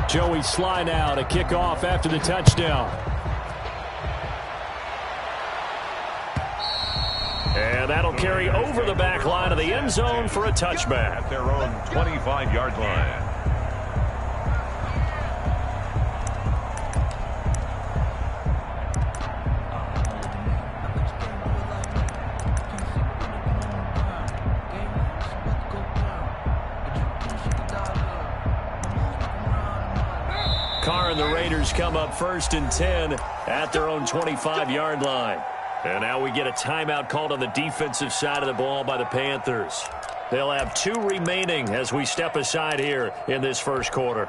Joey Sly now to kick off after the touchdown. And that'll carry over the back line of the end zone for a touchback. At their own 25-yard line. Carr and the Raiders come up 1st and 10 at their own 25-yard line. And now we get a timeout called on the defensive side of the ball by the Panthers. They'll have 2 remaining as we step aside here in this first quarter.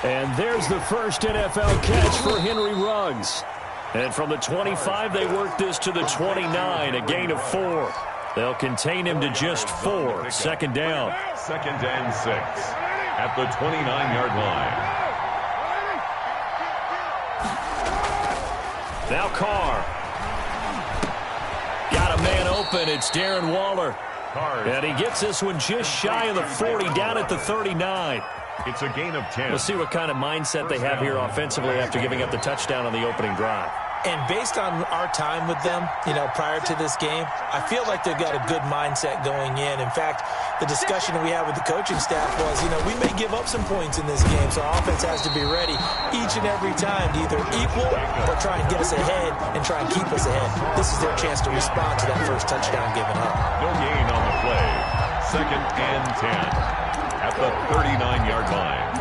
And there's the first NFL catch for Henry Ruggs. And from the 25, they work this to the 29, a gain of 4. They'll contain him to just 4. Second down. 2nd and 6 at the 29-yard line. Now Carr. Got a man open. It's Darren Waller. And he gets this one just shy of the 40, down at the 39. It's a gain of 10. We'll see what kind of mindset they have here offensively after giving up the touchdown on the opening drive. And based on our time with them, prior to this game, I feel like they've got a good mindset going in. In fact, the discussion we had with the coaching staff was, we may give up some points in this game, so our offense has to be ready each and every time to either equal or try and get us ahead and try and keep us ahead. This is their chance to respond to that first touchdown given up. No gain on the play. 2nd and 10 at the 39-yard line.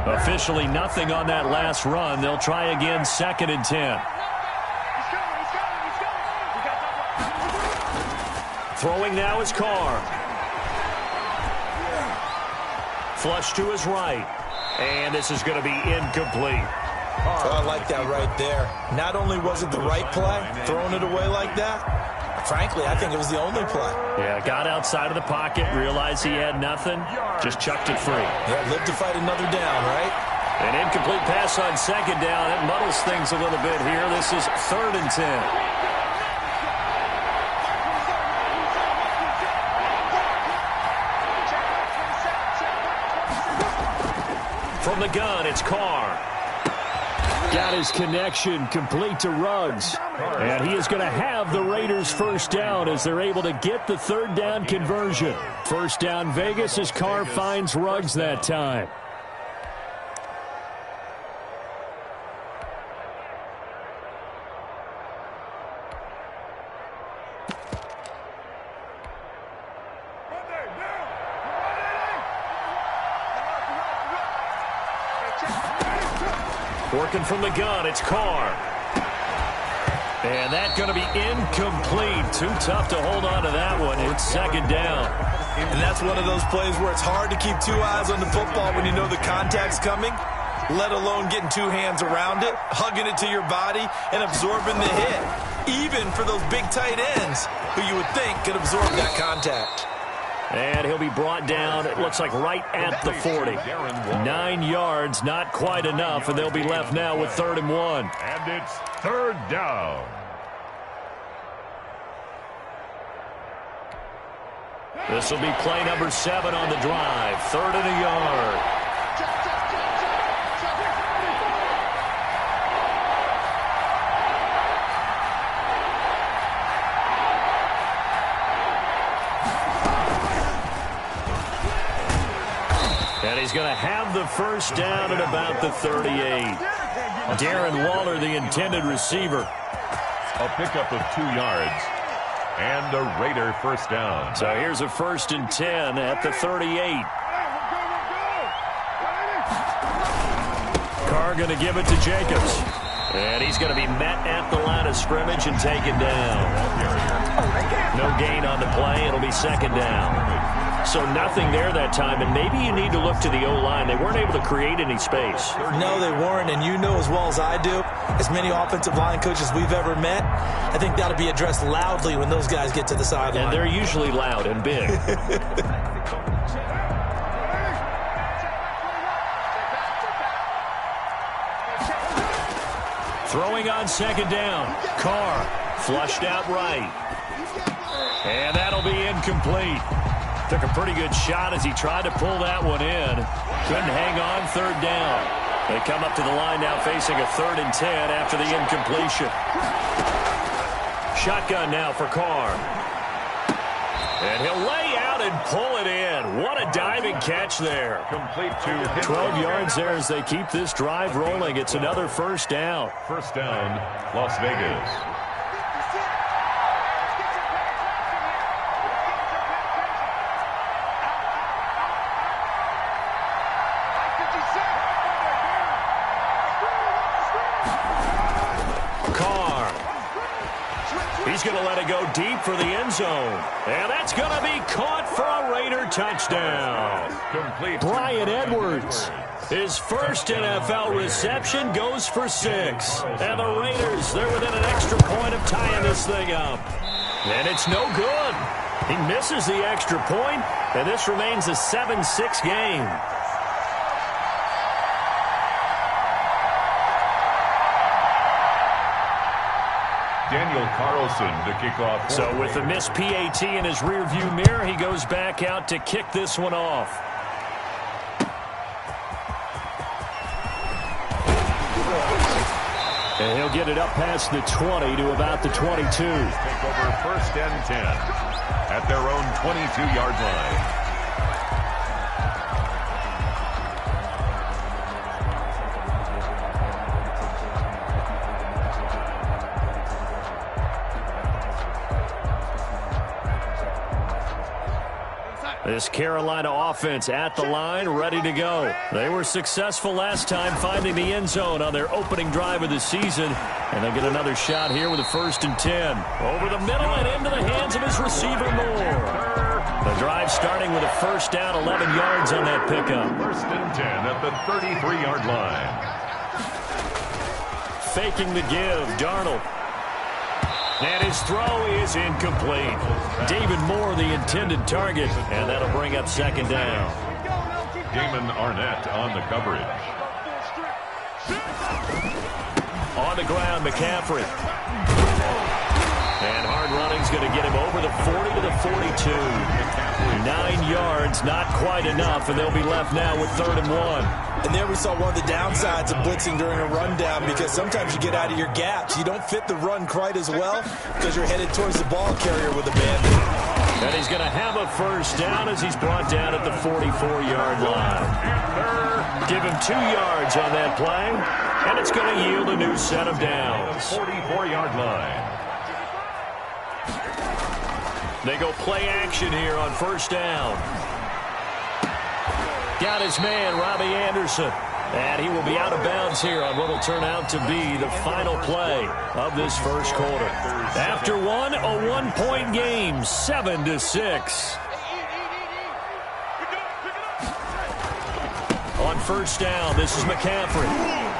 Officially nothing on that last run. They'll try again, 2nd and 10. Throwing now is Carr. Flush to his right. And this is going to be incomplete. I like that right there. Not only was it the right play, throwing it away like that, frankly, I think it was the only play. Yeah, got outside of the pocket, realized he had nothing, just chucked it free. Yeah, live to fight another down, right? An incomplete pass on 2nd down. It muddles things a little bit here. This is 3rd and 10. From the gun, it's Carr. Got his connection complete to Ruggs. And he is going to have the Raiders first down as they're able to get the 3rd down conversion. First down Vegas as Carr finds Ruggs that time. Working from the gun, it's Carr. And that's going to be incomplete. Too tough to hold on to that one. It's 2nd down. And that's one of those plays where it's hard to keep 2 eyes on the football when you know the contact's coming, let alone getting 2 hands around it, hugging it to your body, and absorbing the hit. Even for those big tight ends who you would think could absorb that contact. And he'll be brought down, it looks like right at the 40. 9 yards, not quite enough, and they'll be left now with 3rd and 1. And it's 3rd down. This will be play number 7 on the drive. 3rd and a yard. And he's going to have the first down at about the 38. Darren Waller, the intended receiver. A pickup of 2 yards. And a Raider first down. So here's a 1st and 10 at the 38. Carr going to give it to Jacobs. And he's going to be met at the line of scrimmage and taken down. No gain on the play. It'll be 2nd down. So nothing there that time, and maybe you need to look to the O-line. They weren't able to create any space. No, they weren't, and you know as well as I do, as many offensive line coaches we've ever met, I think that'll be addressed loudly when those guys get to the sideline. And they're usually loud and big. Throwing on second down. Carr flushed out right. And that'll be incomplete. Took a pretty good shot as he tried to pull that one in. Couldn't hang on third down. They come up to the line now facing a 3rd and 10 after the incompletion. Shotgun now for Carr. And he'll lay out and pull it in. What a diving catch there. Complete to 12 yards there as they keep this drive rolling. It's another first down. First down, Las Vegas. He's going to let it go deep for the end zone. And that's going to be caught for a Raider touchdown. Complete. Bryan Edwards. His first NFL reception goes for 6. And the Raiders, they're within an extra point of tying this thing up. And it's no good. He misses the extra point, and this remains a 7-6 game. Daniel Carlson to kick off. So with the missed PAT in his rearview mirror, he goes back out to kick this one off. And he'll get it up past the 20 to about the 22. Take over 1st and 10 at their own 22-yard line. This Carolina offense at the line, ready to go. They were successful last time finding the end zone on their opening drive of the season. And they'll get another shot here with a 1st and 10. Over the middle and into the hands of his receiver, Moore. The drive starting with a 1st down, 11 yards on that pickup. 1st and 10 at the 33-yard line. Faking the give, Darnold. And his throw is incomplete. David Moore, the intended target, and that'll bring up 2nd down. Damon Arnett on the coverage. On the ground, McCaffrey. And hard running's going to get him over the 40 to the 42. 9 yards, not quite enough, and they'll be left now with 3rd and 1. And there we saw one of the downsides of blitzing during a rundown, because sometimes you get out of your gaps. You don't fit the run quite as well because you're headed towards the ball carrier with a bandit. And he's going to have a 1st down as he's brought down at the 44-yard line. Give him 2 yards on that play, and it's going to yield a new set of downs. 44-yard line. They go play action here on 1st down. Got his man, Robbie Anderson. And he will be out of bounds here on what will turn out to be the final play of this 1st quarter. After one, a 1-point game, 7-6. On 1st down, this is McCaffrey.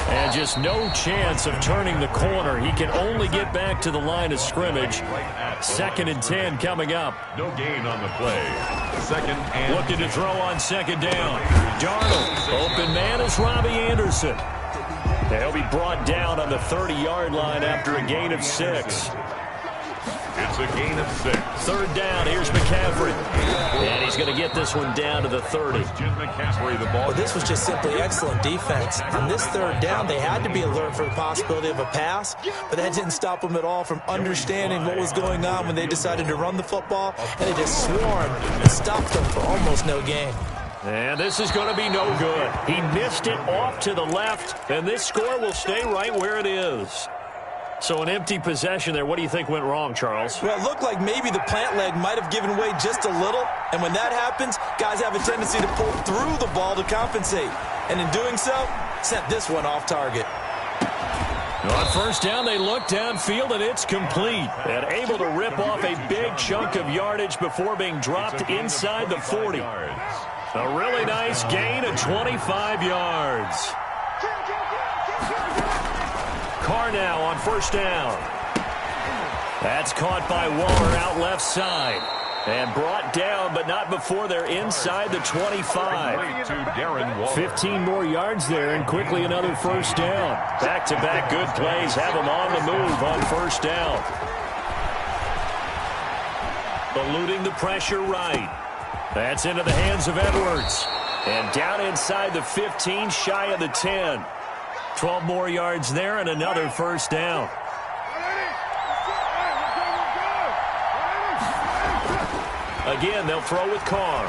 And just no chance of turning the corner. He can only get back to the line of scrimmage. 2nd and 10 coming up. No gain on the play. 2nd and looking to throw on 2nd down. Darnold, open man is Robbie Anderson. He'll be brought down on the 30-yard line after a gain of 6. It's a gain of 6. 3rd down, here's McCaffrey. And he's going to get this one down to the 30. Jim McCaffrey, the ball. Well, this was just simply excellent defense. On this 3rd down, they had to be alert for the possibility of a pass, but that didn't stop them at all from understanding what was going on when they decided to run the football, and they just swarmed and stopped them for almost no gain. And this is going to be no good. He missed it off to the left, and this score will stay right where it is. So an empty possession there. What do you think went wrong, Charles? Well, it looked like maybe the plant leg might have given way just a little. And when that happens, guys have a tendency to pull through the ball to compensate. And in doing so, sent this one off target. On 1st down, they look downfield, and it's complete. And able to rip off a big chunk of yardage before being dropped inside the 40. A really nice gain of 25 yards. Carr now on 1st down. That's caught by Waller out left side. And brought down, but not before they're inside the 25. 15 more yards there, and quickly another first down. Back-to-back good plays have them on the move on first down. Eluding the pressure right. That's into the hands of Edwards. And down inside the 15, shy of the 10. 12 more yards there and another first down. Again, they'll throw with Carr.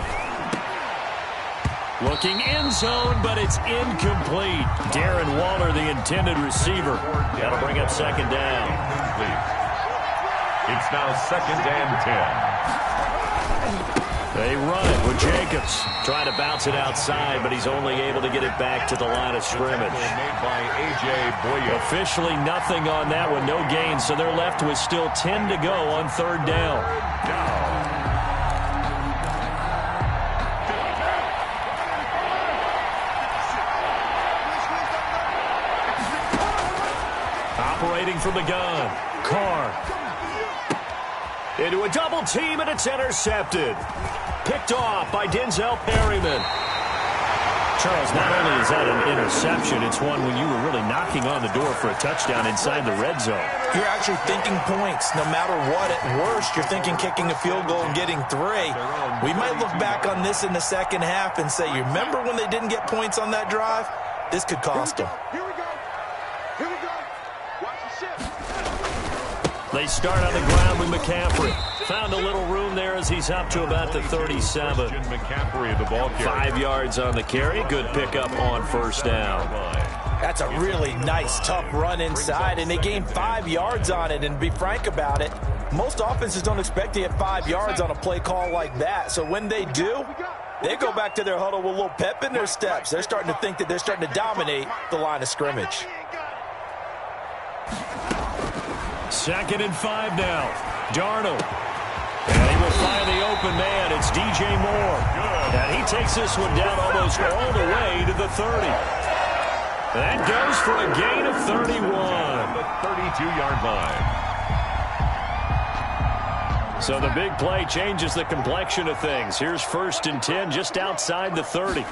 Looking end zone, but it's incomplete. Darren Waller, the intended receiver. That'll bring up second down. It's now 2nd and 10. They run it with Jacobs. Trying to bounce it outside, but he's only able to get it back to the line of scrimmage. Made by A.J. Boyer. Officially nothing on that one, no gain, so they're left with still 10 to go on third down. Operating from the gun, Carr. Into a double team, and it's intercepted. Picked off by Denzel Perryman. Charles, not only is that an interception, it's one when you were really knocking on the door for a touchdown inside the red zone. You're actually thinking points. No matter what, at worst, you're thinking kicking a field goal and getting 3. We might look back on this in the second half and say, you remember when they didn't get points on that drive? This could cost them. Here we go. Here we go. Watch the shift. They start on the ground with McCaffrey. Found a little room there as he's up to about the 37. McCaffrey, the ball carrier. 5 yards on the carry. Good pickup on first down. That's a really nice, tough run inside, and they gained 5 yards on it. And to be frank about it, most offenses don't expect to get 5 yards on a play call like that. So when they do, they go back to their huddle with a little pep in their steps. They're starting to think that they're starting to dominate the line of scrimmage. 2nd and 5 now. Darnold. And he will find the open man. It's DJ Moore. And he takes this one down almost all the way to the 30. That goes for a gain of 31. The 32-yard line. So the big play changes the complexion of things. Here's 1st and 10 just outside the 30.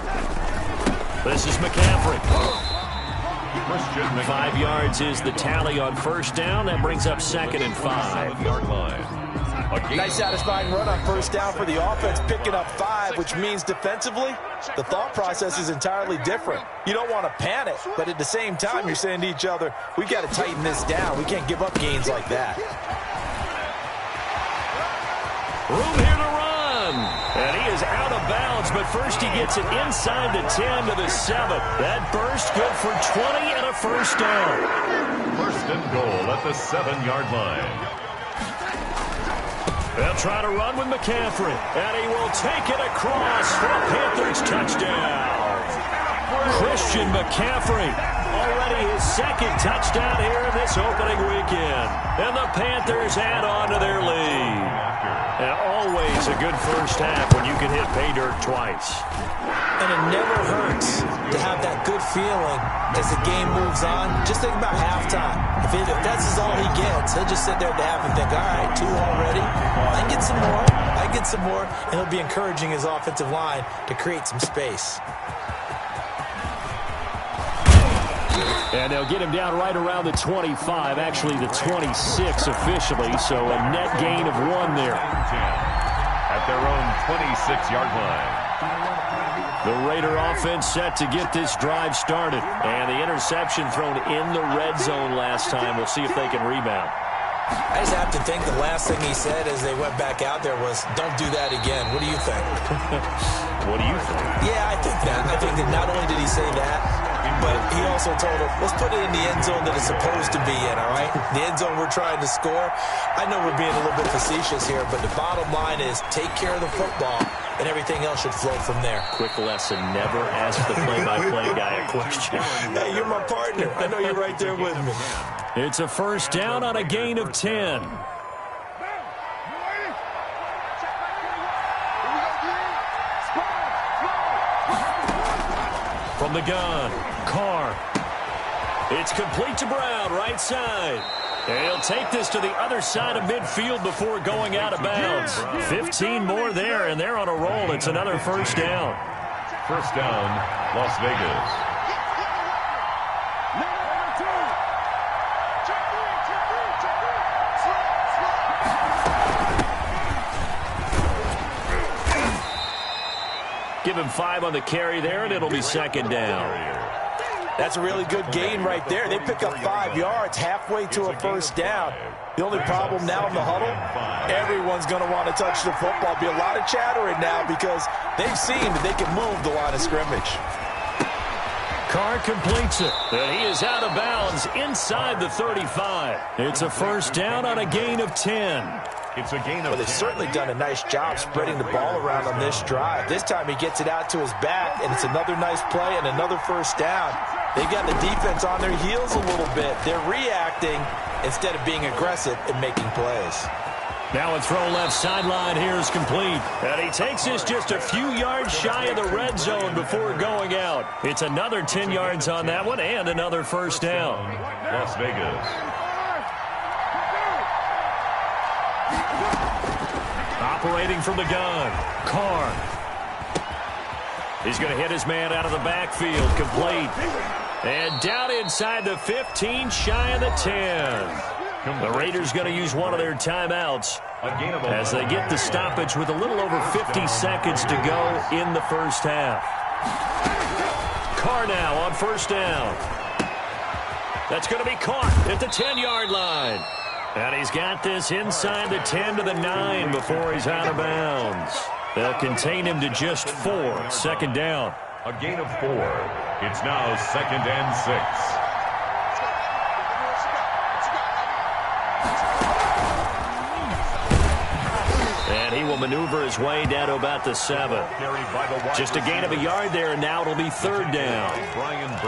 This is McCaffrey. 5 yards is the tally on first down. That brings up 2nd and 5. 7-yard line. Nice satisfying run on first down for the offense, picking up 5, which means defensively, the thought process is entirely different. You don't want to panic, but at the same time, you're saying to each other, we got to tighten this down. We can't give up gains like that. Room here to run. And he is out of bounds, but first he gets it inside the 10 to the 7. That burst good for 20 and a first down. 1st and goal at the 7-yard line. They'll try to run with McCaffrey, and he will take it across for a Panthers touchdown. Christian McCaffrey, already his 2nd touchdown here in this opening weekend. And the Panthers add on to their lead. And always a good first half when you can hit pay dirt twice. And it never hurts to have that good feeling as the game moves on. Just think about halftime. If that's all he gets, he'll just sit there at the half and think, all right, 2 already. I can get some more. I get some more. And he'll be encouraging his offensive line to create some space. And they'll get him down right around the 25, actually the 26 officially, so a net gain of 1 there. At their own 26-yard line. The Raider offense set to get this drive started. And the interception thrown in the red zone last time. We'll see if they can rebound. I just have to think the last thing he said as they went back out there was, don't do that again. What do you think? What do you think? Yeah, I think that. I think that not only did he say that, but he also told him, let's put it in the end zone that it's supposed to be in, all right? The end zone we're trying to score. I know we're being a little bit facetious here, but the bottom line is take care of the football, and everything else should flow from there. Quick lesson, never ask the play-by-play guy a question. Hey, you're my partner. I know you're right there with me. It's a first down on a gain of 10. From the gun, Carr. It's complete to Brown, right side. And he'll take this to the other side of midfield before going out of bounds. 15 more there, and they're on a roll. It's another first down. First down, Las Vegas. Give him 5 on the carry there, and it'll be second down. That's a really good gain right there. They pick up 5 yards halfway to a first down. The only problem now in the huddle, everyone's going to want to touch the football. Be a lot of chattering now because they've seen that they can move the line of scrimmage. Carr completes it, and he is out of bounds inside the 35. It's a first down on a gain of 10. It's a gain of 10. They've certainly done a nice job spreading the ball around on this drive. This time he gets it out to his back, and it's another nice play and another first down. They got the defense on their heels a little bit. They're reacting instead of being aggressive and making plays. Now a throw left sideline here is complete. And he takes this just a few yards shy of the red zone before going out. It's another 10 yards on that one and another first down. Las Vegas. Operating from the gun, Carr. He's going to hit his man out of the backfield, complete. And down inside the 15, shy of the 10. The Raiders going to use one of their timeouts as they get the stoppage with a little over 50 seconds to go in the first half. Carr now on first down. That's going to be caught at the 10-yard line. And he's got this inside the 10 to the 9 before he's out of bounds. They'll contain him to just 4. Second down. A gain of 4. It's now second and 6. And he will maneuver his way down to about the 7. Just a gain of a yard there, and now it'll be third down.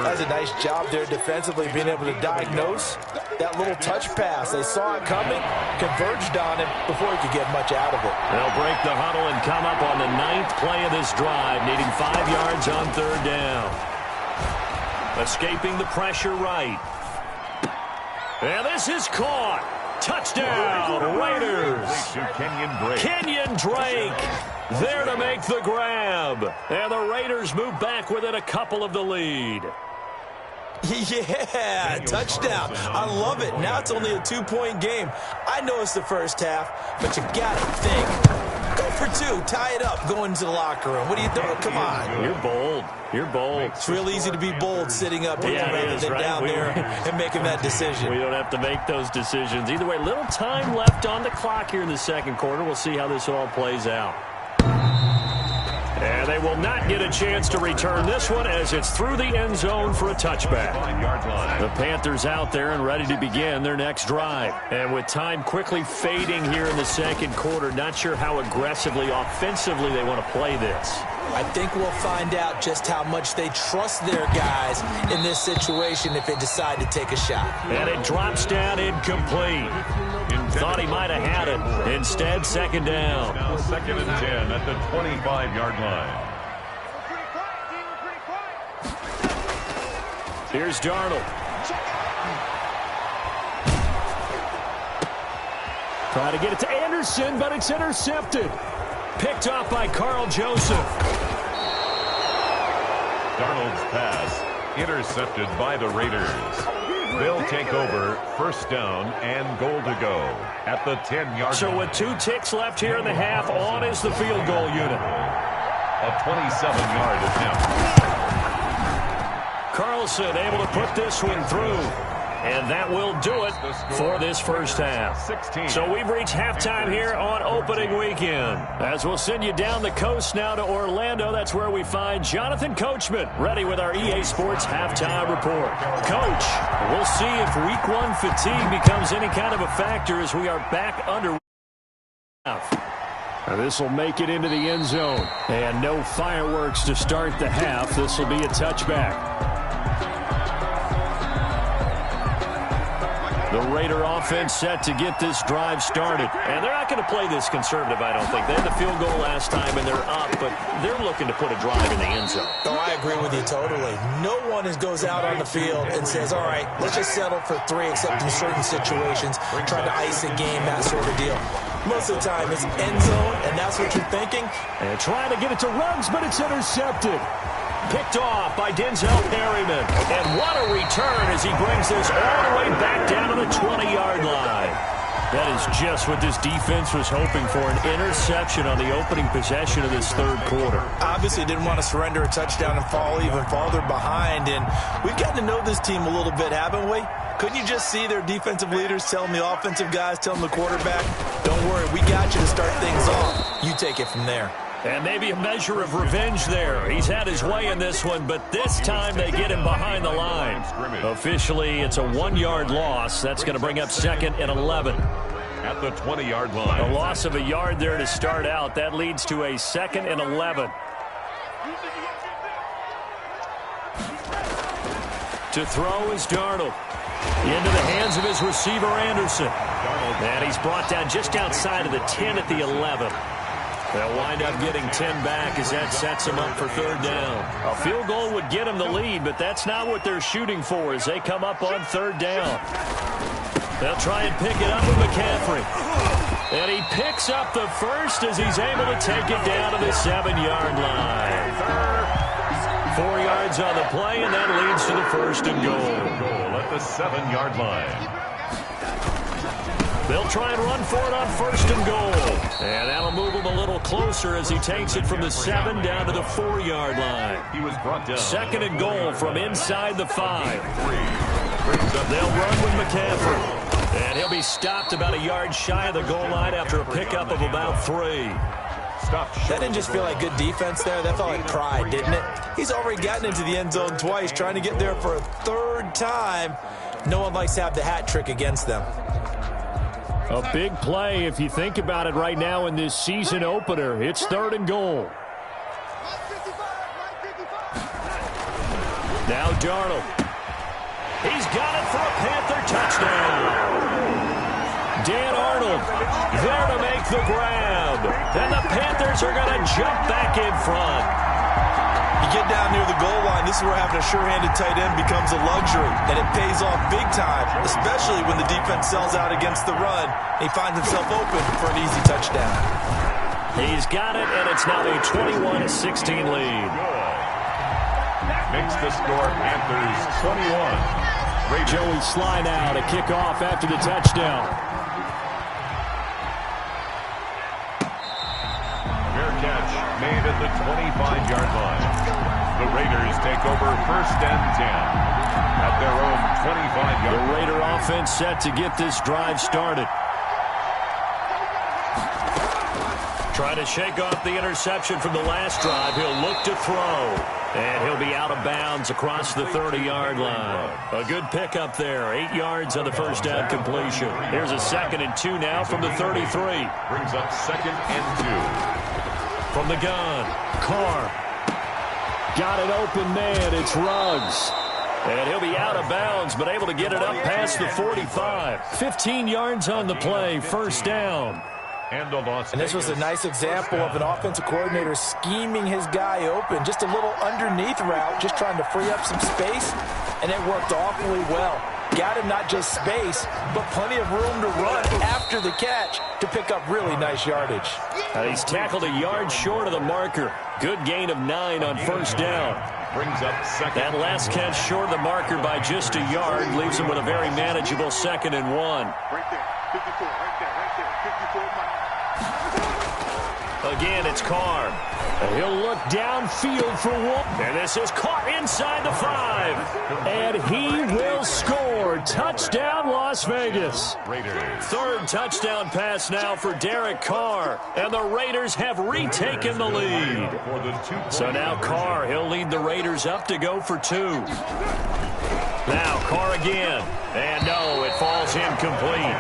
That's a nice job there defensively, being able to diagnose that little touch pass. They saw it coming, converged on it before he could get much out of it. They'll break the huddle and come up on the 9th play of this drive, needing 5 yards on third down. Escaping the pressure right. And this is caught. Touchdown, Raiders. Kenyon Drake there to make the grab. And the Raiders move back within a couple of the lead. Yeah, touchdown. I love it. Now it's only a 2-point game. I know it's the first half, but you got to think. Go for 2. Tie it up. Go into the locker room. What are you doing? Come on. You're bold. You're bold. It's real easy to be bold sitting up here rather than down there and making that decision. We don't have to make those decisions. Either way, little time left on the clock here in the second quarter. We'll see how this all plays out. And they will not get a chance to return this one as it's through the end zone for a touchback. The Panthers out there and ready to begin their next drive. And with time quickly fading here in the second quarter, not sure how aggressively, offensively they want to play this. I think we'll find out just how much they trust their guys in this situation if they decide to take a shot. And it drops down incomplete. Thought he might have had it. Instead, second down. Now second and 10 at the 25-yard line. Here's Darnold. Try to get it to Anderson, but it's intercepted. Picked off by Carl Joseph. Darnold's pass intercepted by the Raiders. They'll take over first down and goal to go at the 10-yard line. So with 2 ticks left here in the half, on is the field goal unit. A 27-yard attempt. Carlson able to put this one through. And that will do it for this first half. So we've reached halftime here on opening weekend. As we'll send you down the coast now to Orlando, that's where we find Jonathan Coachman ready with our EA Sports halftime report. Coach, we'll see if week 1 fatigue becomes any kind of a factor as we are back under half. This will make it into the end zone. And no fireworks to start the half. This will be a touchback. The Raider offense set to get this drive started. And they're not going to play this conservative, I don't think. They had the field goal last time, and they're up, but they're looking to put a drive in the end zone. Oh, I agree with you totally. No one goes out on the field and says, all right, let's just settle for 3, except in certain situations, trying to ice a game, that sort of deal. Most of the time, it's end zone, and that's what you're thinking. And trying to get it to Ruggs, but it's intercepted. Picked off by Denzel Perryman. And what a return as he brings this all the way back down to the 20-yard line. That is just what this defense was hoping for, an interception on the opening possession of this third quarter. Obviously didn't want to surrender a touchdown and fall even farther behind. And we've gotten to know this team a little bit, haven't we? Couldn't you just see their defensive leaders telling the offensive guys, telling the quarterback, don't worry, we got you to start things off. You take it from there. And maybe a measure of revenge there. He's had his way in this one, but this time they get him behind the line. Officially, it's a 1-yard loss. That's going to bring up 2nd and 11. At the 20-yard line. A loss of a yard there to start out. That leads to a 2nd and 11. To throw is Darnold. Into the hands of his receiver, Anderson. And he's brought down just outside of the 10 at the 11. They'll wind up getting 10 back as that sets them up for 3rd down. A field goal would get them the lead, but that's not what they're shooting for as they come up on 3rd down. They'll try and pick it up with McCaffrey. And he picks up the first as he's able to take it down to the 7-yard line. 4 yards on the play, and that leads to the 1st and goal. At the 7-yard line. They'll try and run for it on 1st and goal. And that'll move him a little closer as he takes it from the 7 down to the 4-yard line. He was brought down. 2nd and goal from inside the 5. They'll run with McCaffrey. And he'll be stopped about a yard shy of the goal line after a pickup of about 3. That didn't just feel like good defense there. That felt like pride, didn't it? He's already gotten into the end zone twice, trying to get there for a 3rd time. No one likes to have the hat trick against them. A big play if you think about it right now in this season opener. It's 3rd and goal. Now Darnold. He's got it for a Panther touchdown. Dan Arnold there to make the grab. And the Panthers are going to jump back in front. You get down near the goal line, this is where having a sure-handed tight end becomes a luxury, and it pays off big time, especially when the defense sells out against the run. He finds himself open for an easy touchdown. He's got it, and it's now a 21-16 lead. Makes the score Panthers 21. Joey Sly now to kick off after the touchdown. Fair catch made at the 25-yard line. The Raiders take over 1st and 10 at their own 25-yard line. The Raider offense set to get this drive started. Trying to shake off the interception from the last drive. He'll look to throw. And he'll be out of bounds across the 30-yard line. A good pickup there. 8 yards on the 1st down completion. Here's a 2nd and 2 now from the 33. Brings up 2nd and 2. From the gun, Carr. Got it open man. It's Ruggs. And he'll be out of bounds, but able to get it up past the 45. 15 yards on the play. 1st down. And this was a nice example of an offensive coordinator scheming his guy open. Just a little underneath route, just trying to free up some space, and it worked awfully well. Got him not just space, but plenty of room to run after the catch to pick up really nice yardage. He's tackled a yard short of the marker. Good gain of 9 on 1st down. Brings up 2nd. That last catch short of the marker by just a yard leaves him with a very manageable 2nd and 1. Right there, 54, right there, 54 miles. Again, it's Carr. And he'll look downfield for one. And this is caught inside the 5. And he will score. Touchdown, Las Vegas. Raiders. 3rd touchdown pass now for Derek Carr. And the Raiders have retaken the lead. So now Carr, he'll lead the Raiders up to go for 2. Now Carr again. And no, it falls incomplete.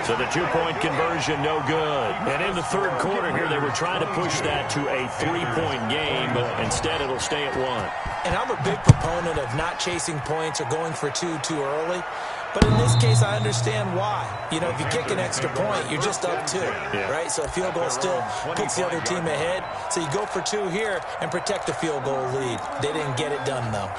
So the 2-point conversion, no good. And in the 3rd quarter here, they were trying to push that to a 3-point game, but instead it'll stay at 1. And I'm a big proponent of not chasing points or going for 2 too early. But in this case, I understand why. You know, if you kick an extra point, you're just up 2, right? So a field goal still puts the other team ahead. So you go for 2 here and protect the field goal lead. They didn't get it done, though.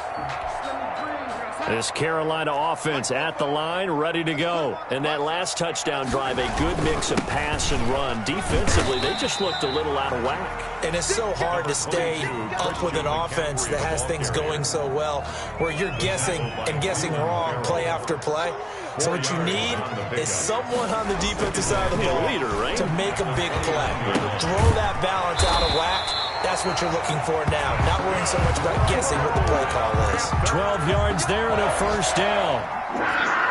This Carolina offense at the line, ready to go. And that last touchdown drive, a good mix of pass and run. Defensively, they just looked a little out of whack. And it's so hard to stay up with an offense that has things going so well, where you're guessing and guessing wrong play after play. So what you need is someone on the defensive side of the ball to make a big play. Throw that balance out of whack. That's what you're looking for now. Not worrying so much about guessing what the play call is. 12 yards there and a first down.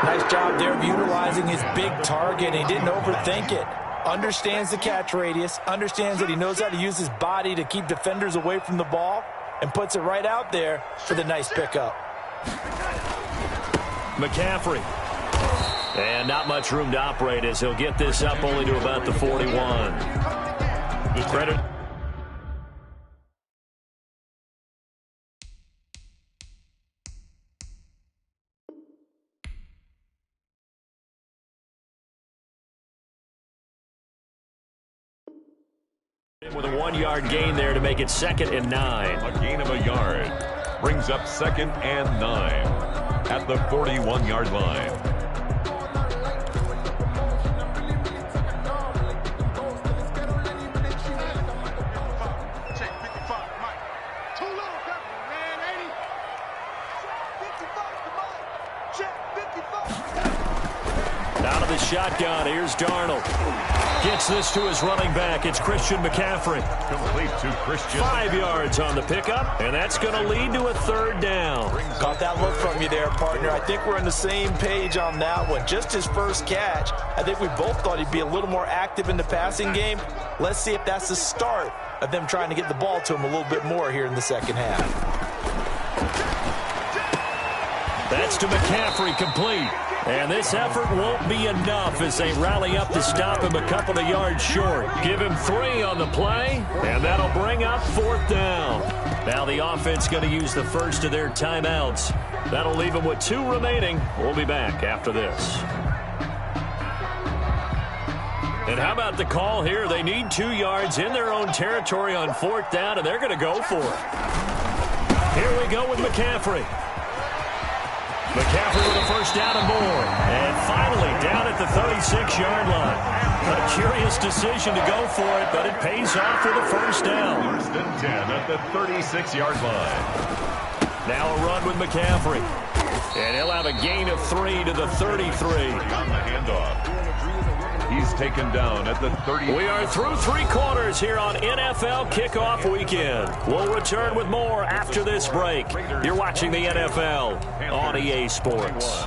Nice job there of utilizing his big target. He didn't overthink it. Understands the catch radius. Understands that he knows how to use his body to keep defenders away from the ball. And puts it right out there for the nice pickup. McCaffrey. And not much room to operate as he'll get this up only to about the 41. Credit. With a 1-yard gain there to make it 2nd and 9. A gain of a yard brings up 2nd and 9 at the 41-yard line. Out of the shotgun, here's Darnold. Gets this to his running back. It's Christian McCaffrey. Complete to Christian. 5 yards on the pickup, and that's going to lead to a 3rd down. Got that look from you there, partner. I think we're on the same page on that one. Just his first catch. I think we both thought he'd be a little more active in the passing game. Let's see if that's the start of them trying to get the ball to him a little bit more here in the second half. That's to McCaffrey, complete. And this effort won't be enough as they rally up to stop him a couple of yards short. Give him 3 on the play, and that'll bring up 4th down. Now the offense going to use the first of their timeouts. That'll leave them with 2 remaining. We'll be back after this. And how about the call here? They need 2 yards in their own territory on 4th down, and they're going to go for it. Here we go with McCaffrey. McCaffrey with a first down and more. And finally down at the 36-yard line. A curious decision to go for it, but it pays off with a first down. 1st and 10 at the 36-yard line. Now a run with McCaffrey. And he'll have a gain of 3 to the 33. On the handoff. He's taken down at the 30. We are through 3 quarters here on NFL Kickoff Weekend. We'll return with more after this break. You're watching the NFL on EA Sports.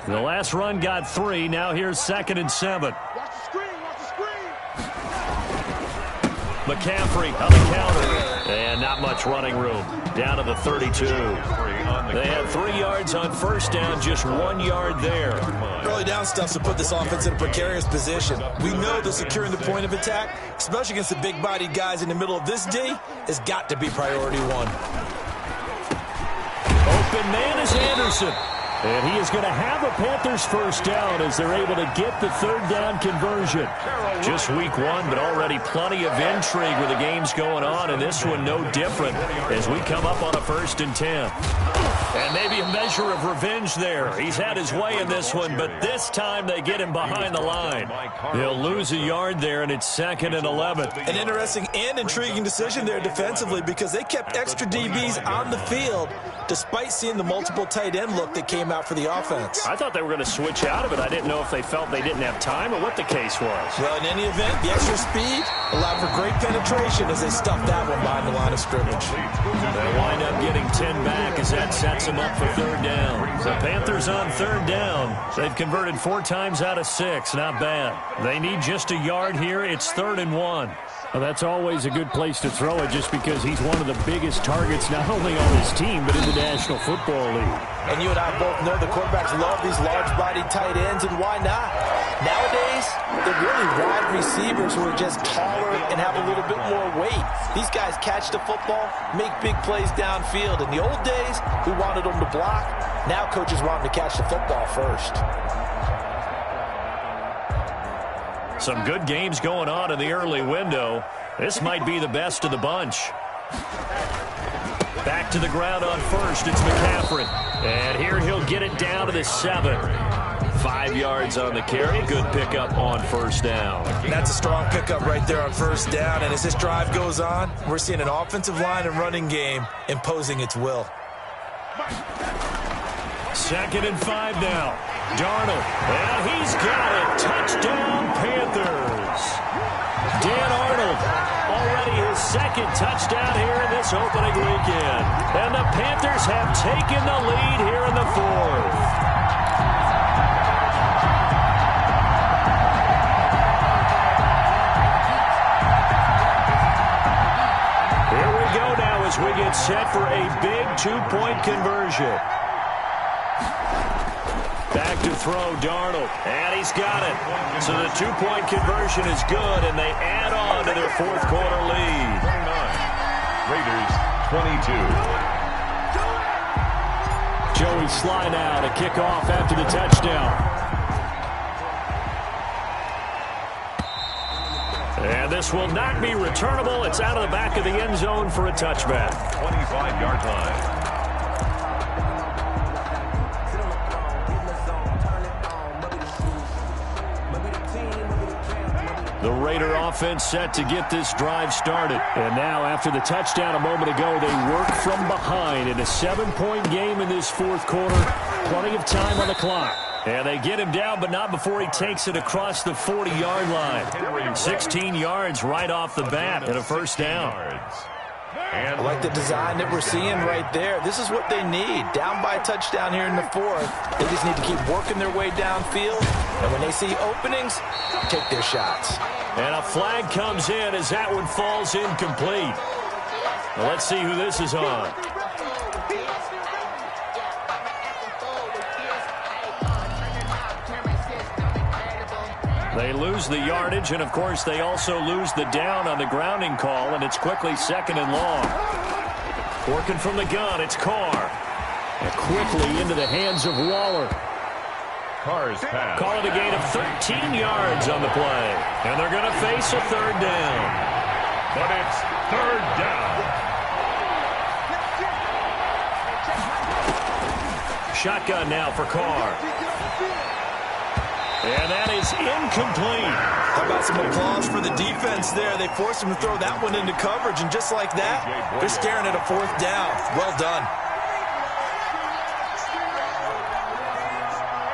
The last run got 3. Now here's 2nd and 7. Watch the screen. Watch the screen. McCaffrey on the counter. And not much running room. Down to the 32. They had 3 yards on first down, just 1 yard there. Early down stuff to put this offense in a precarious position. We know that securing the point of attack, especially against the big-bodied guys in the middle of this D, has got to be priority 1. Open man is Anderson. And he is going to have a Panthers first down as they're able to get the 3rd down conversion. Just week 1, but already plenty of intrigue with the games going on, and this one no different as we come up on a 1st and 10. And maybe a measure of revenge there. He's had his way in this one, but this time they get him behind the line. They'll lose a yard there, and it's 2nd and 11. An interesting and intriguing decision there defensively because they kept extra DBs on the field despite seeing the multiple tight end look that came out for the offense. I thought they were going to switch out of it. I didn't know if they felt they didn't have time or what the case was. Well, in any event, the extra speed allowed for great penetration as they stuffed that one behind the line of scrimmage. They wind up getting 10 back as that sets them up for 3rd down. The Panthers on 3rd down. They've converted 4 times out of 6. Not bad. They need just a yard here. It's 3rd and 1. Well, that's always a good place to throw it just because he's one of the biggest targets not only on his team but in the National Football League. And you and I both know the quarterbacks love these large-bodied tight ends, and why not? Nowadays, they're really wide receivers who are just taller and have a little bit more weight. These guys catch the football, make big plays downfield. In the old days, we wanted them to block. Now coaches want them to catch the football first. Some good games going on in the early window. This might be the best of the bunch. Back to the ground on first, it's McCaffrey. And here he'll get it down to the 7. 5 yards on the carry. Good pickup on first down. That's a strong pickup right there on first down. And as this drive goes on, we're seeing an offensive line and running game imposing its will. 2nd and 5 now. Darnold. And he's got it. Touchdown, Panthers. Dan Arnold, already his 2nd touchdown here in this opening weekend. And the Panthers have taken the lead here in the 4th. As we get set for a big 2-point conversion. Back to throw, Darnold. And he's got it. So the 2-point conversion is good, and they add on to their 4th quarter lead. 29. Raiders 22. Joey Sly now to kick off after the touchdown. And this will not be returnable. It's out of the back of the end zone for a touchback. 25-yard line. The Raider offense set to get this drive started. And now after the touchdown a moment ago, they work from behind in a 7-point game in this 4th quarter. Plenty of time on the clock. And they get him down, but not before he takes it across the 40-yard line. 16 yards right off the bat and a first down. I like the design that we're seeing right there. This is what they need. Down by a touchdown here in the 4th. They just need to keep working their way downfield. And when they see openings, take their shots. And a flag comes in as that one falls incomplete. Well, let's see who this is on. They lose the yardage, and, of course, they also lose the down on the grounding call, and it's quickly 2nd and long. Working from the gun, it's Carr. And quickly into the hands of Waller. Carr's pass. Call it a gain of 13 yards on the play. And they're going to face a 3rd down. But it's 3rd down. Shotgun now for Carr. And that is incomplete. How about some applause for the defense there? They forced him to throw that one into coverage, and just like that, they're staring at a 4th down. Well done.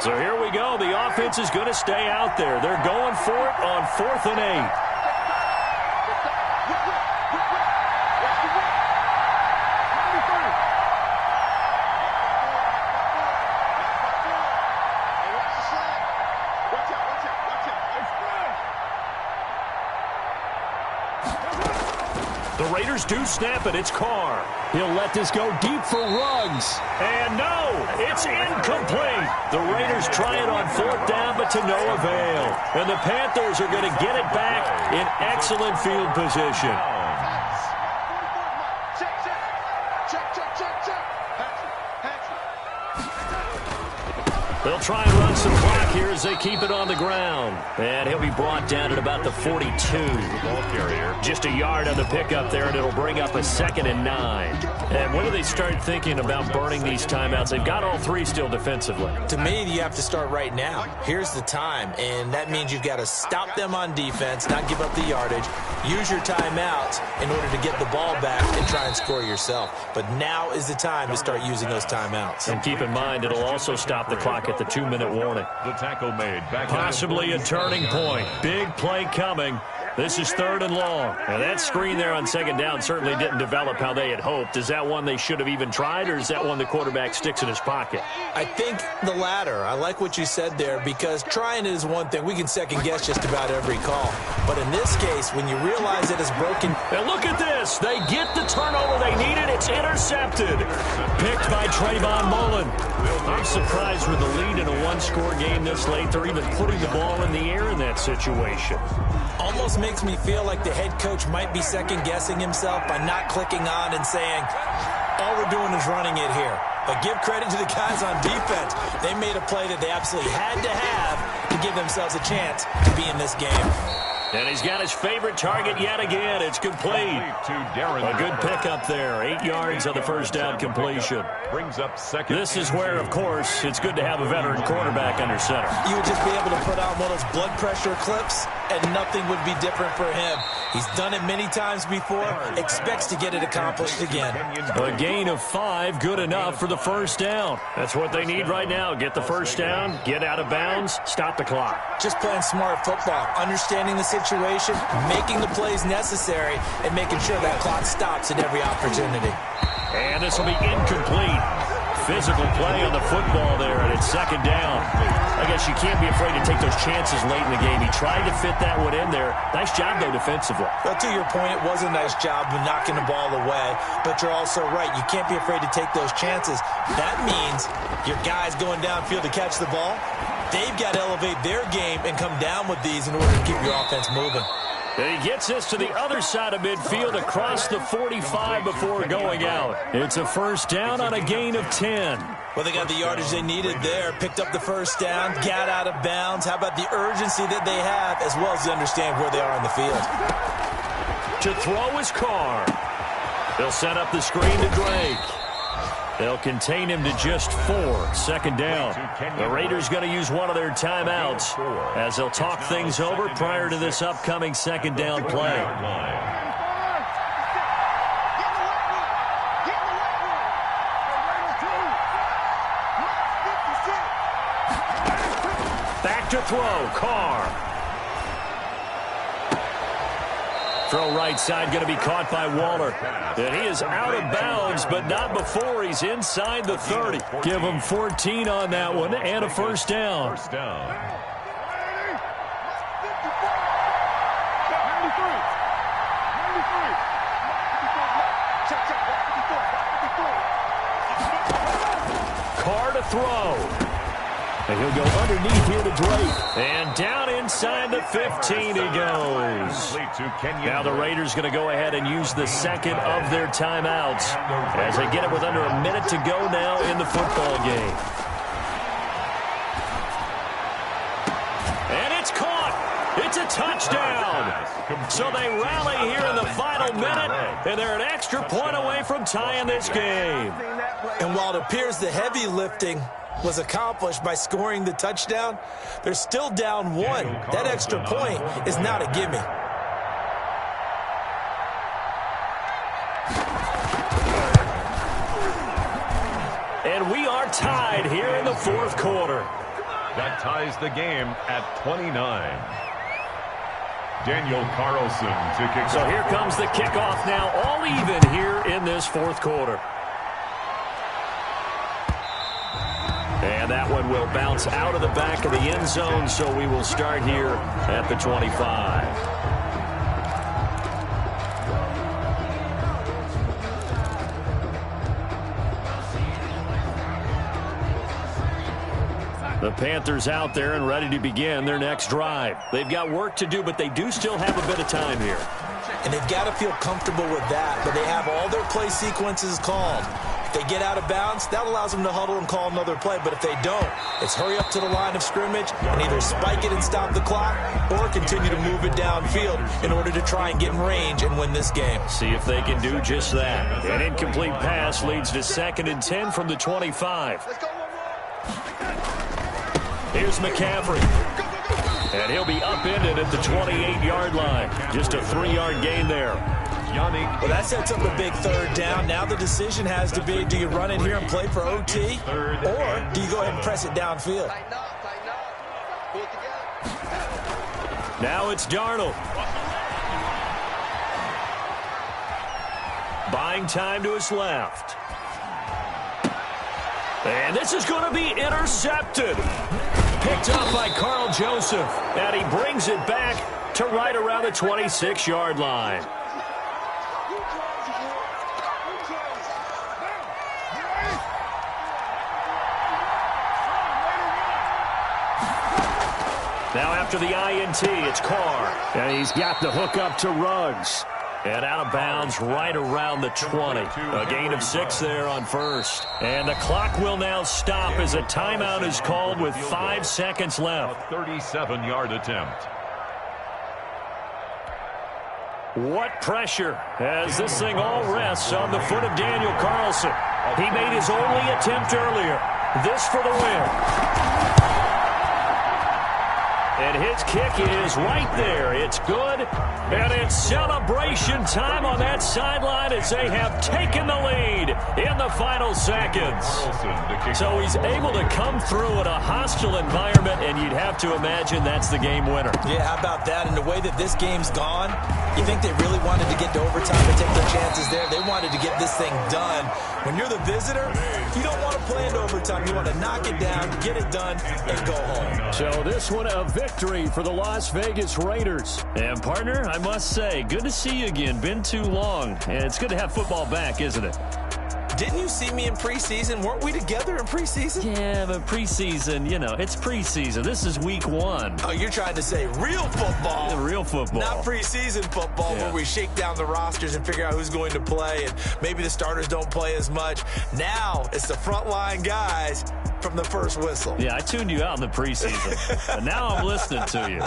So here we go. The offense is going to stay out there. They're going for it on 4th and 8. The Raiders do snap it. It's Carr. He'll let this go deep for Ruggs. And no, it's incomplete. The Raiders try it on 4th down, but to no avail. And the Panthers are going to get it back in excellent field position. They'll try and run some clock here as they keep it on the ground. And he'll be brought down at about the 42. Ball carrier. Just a yard on the pickup there, and it'll bring up a 2nd and 9. And when do they start thinking about burning these timeouts? They've got all 3 still defensively. To me, you have to start right now. Here's the time, and that means you've got to stop them on defense, not give up the yardage, use your timeouts in order to get the ball back and try and score yourself. But now is the time to start using those timeouts. And keep in mind, it'll also stop the clock at the 2-minute warning. The tackle made. Possibly a turning point. Big play coming. This is 3rd and long. And that screen there on 2nd down certainly didn't develop how they had hoped. Is that one they should have even tried, or is that one the quarterback sticks in his pocket? I think the latter. I like what you said there, because trying is one thing. We can second-guess just about every call. But in this case, when you realize it is broken... And look at this. this. They get the turnover they needed. It's intercepted. Picked by Trayvon Mullen. I'm surprised with the lead in a one-score game this late. They're even putting the ball in the air in that situation. Almost makes me feel like the head coach might be second-guessing himself by not clicking on and saying, all we're doing is running it here. But give credit to the guys on defense. They made a play that they absolutely had to have to give themselves a chance to be in this game. And he's got his favorite target yet again. It's complete. A good pickup there. 8 yards on the first down completion. Brings up second. This is where, of course, it's good to have a veteran quarterback under center. You would just be able to put on one of those blood pressure clips, and nothing would be different for him. He's done it many times before, expects to get it accomplished again. A gain of 5, good enough for the first down. That's what they need right now. Get the first down, get out of bounds, stop the clock. Just playing smart football, understanding the situation, making the plays necessary, and making sure that clock stops at every opportunity. And this will be incomplete. Physical play on the football there, and it's second down. I guess you can't be afraid to take those chances late in the game. He tried to fit that one in there. Nice job, though, defensively. Well, to your point, it was a nice job of knocking the ball away, but you're also right. You can't be afraid to take those chances. That means your guys going downfield to catch the ball, they've got to elevate their game and come down with these in order to keep your offense moving. And he gets this to the other side of midfield across the 45 before going out. It's a first down on a gain of 10. Well, they got the yardage they needed there, picked up the first down, got out of bounds. How about the urgency that they have, as well as to understand where they are on the field? To throw is Carr. They'll set up the screen to Drake. They'll contain him to just 4. Second down. The Raiders going to use one of their timeouts as they'll talk things over prior to this upcoming second down play. Back to throw. Carr. Throw right side going to be caught by Waller. And he is out of bounds, but not before he's inside the 30. Give him 14 on that one and a first down. First down. Carr to throw. And he'll go underneath here to Drake. And down inside the 15 he goes. Now the Raiders going to go ahead and use the second of their timeouts as they get it with under a minute to go now in the football game. And it's caught. It's a touchdown. So they rally here in the final minute, and they're an extra point away from tying this game. And while it appears the heavy lifting was accomplished by scoring the touchdown, they're still down 1. That extra point is not a gimme. And we are tied here in the fourth quarter. That ties the game at 29. Daniel Carlson to kick. So here comes the kickoff now, all even here in this fourth quarter. And that one will bounce out of the back of the end zone, so we will start here at the 25. The Panthers out there and ready to begin their next drive. They've got work to do, but they do still have a bit of time here. And they've got to feel comfortable with that, but they have all their play sequences called. If they get out of bounds, that allows them to huddle and call another play. But if they don't, it's hurry up to the line of scrimmage and either spike it and stop the clock or continue to move it downfield in order to try and get in range and win this game. See if they can do just that. An incomplete pass leads to 2nd and 10 from the 25. Here's McCaffrey. And he'll be upended at the 28-yard line. Just a 3-yard gain there. Well, that sets up a big third down. Now the decision has to be, do you run it here and play for OT, or do you go ahead and press it downfield? Now it's Darnold. Buying time to his left. And this is going to be intercepted. Picked up by Carl Joseph. And he brings it back to right around the 26-yard line. Now after the INT, it's Carr. And he's got the hook up to Ruggs. And out of bounds right around the 20. A gain of 6 there on first. And the clock will now stop as a timeout is called with 5 seconds left. A 37-yard attempt. What pressure as this thing all rests on the foot of Daniel Carlson. He made his only attempt earlier. This for the win. And his kick is right there. It's good. And it's celebration time on that sideline as they have taken the lead in the final seconds. So he's able to come through in a hostile environment, and you'd have to imagine that's the game winner. Yeah, how about that? And the way that this game's gone, you think they really wanted to get to overtime and take their chances there? They wanted to get this thing done. When you're the visitor, you don't want to play into overtime. You want to knock it down, get it done, and go home. So this one a victory for the Las Vegas Raiders. And partner, I must say, good to see you again. Been too long. And it's good to have football back, isn't it? Didn't you see me in preseason? Weren't we together in preseason? Yeah, but preseason, you know, it's preseason. This is week 1. Oh, you're trying to say real football. Yeah, real football. Not preseason football where we shake down the rosters and figure out who's going to play, and maybe the starters don't play as much. Now it's the frontline guys from the first whistle. Yeah, I tuned you out in the preseason, but now I'm listening to you.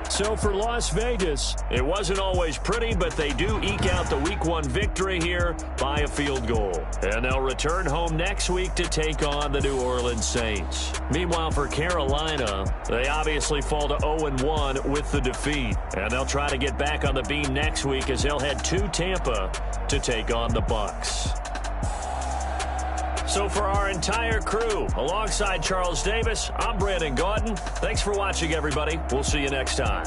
So for Las Vegas, it wasn't always pretty, but they do eke out the Week 1 victory here by a field goal. And they'll return home next week to take on the New Orleans Saints. Meanwhile, for Carolina, they obviously fall to 0-1 with the defeat. And they'll try to get back on the beam next week as they'll head to Tampa to take on the Bucs. So for our entire crew, alongside Charles Davis, I'm Brandon Gaudin. Thanks for watching, everybody. We'll see you next time.